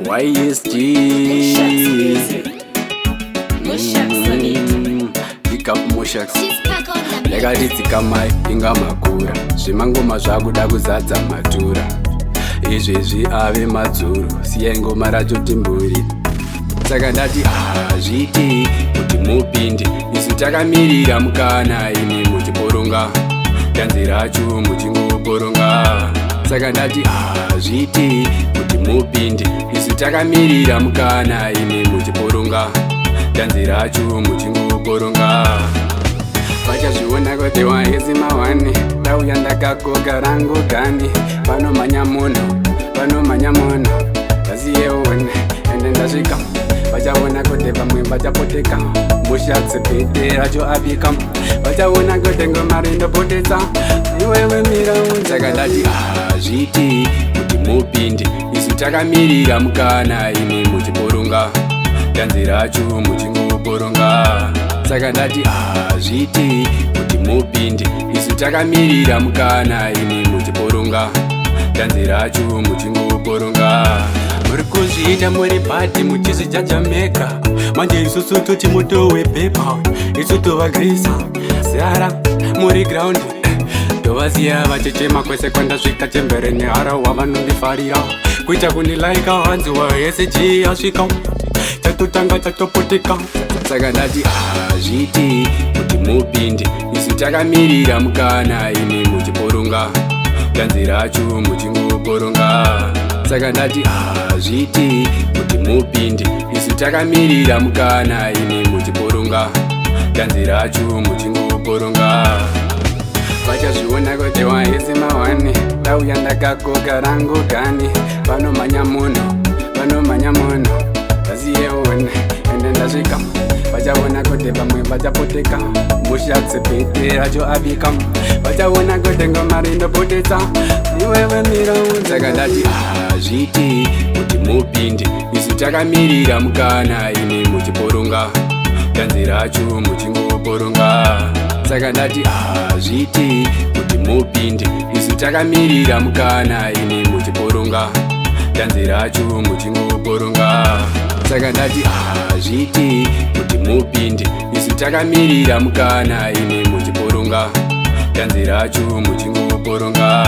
YSG Pick up Moshaks Yakaditsika mai inga makura zvemangoma zvakuda kuzadza matura izvezvi ave madzuru siya ngoma ratoti mburi saka ndati hazviti kuti mupinde isu takamirira mukana imi muchiporonga tanzi racho muchingoporonga saka ndati hazviti kuti mupinde isu takamirira mukana imi muchiporonga tanzi racho muchingoporonga vachazviona kuti wahezi mawani ndauya ndakakoka rangu gani panomhanya munhu vaziyeone ende ndasvika vachaona kuti vamwe vachapoteka Moshaks bhete racho apika vachaona kuti ngoma rindopotesa iwewe mirawo saka ndati hazviti kuti mupinde isu takamirira mukana imi muchiporonga tanzi racho muchingoporonga saka ndati hazviti kuti mupinde isu takamirira mukana imi muchiporonga tanzi racho muchingoporonga muri kuzviita muri bhati muchizvijajameka manje isusu toti muto wepepa isu tovagrisa seara muri graundi tovasiya vachechema kwese kwandasvika chembere nehara wavanondifarira kuita kundilaika hanzi waSG asvika chatotanga chatopoteka saka ndati hazviti kuti mupinde isu takamirira mukana imi muchiporonga tanzi racho muchingoporonga saka ndati hazviti kuti mupinde isu takamirira mukana imi muchiporonga tanzi racho muchingoporonga vachazviona kuti wahezi mawani ndauya ndakakoka rangu gani panomhanya munhu vaziyeone ende ndasvika vachaona kuti vamwe vachapoteka Moshaks bhete racho apika vachaona kuti ngoma rindopotesa iwewe mirawo saka ndati hazviti kuti mupinde isu takamirira mukana imi muchiporonga tanzi racho muchingoporonga saka ndati hazviti kuti mupinde isu takamirira mukana imi muchiporonga tanzi racho muchingoporonga saka ndati hazviti kuti mupinde isu takamirira mukana imi muchiporonga tanzi racho muchingoporonga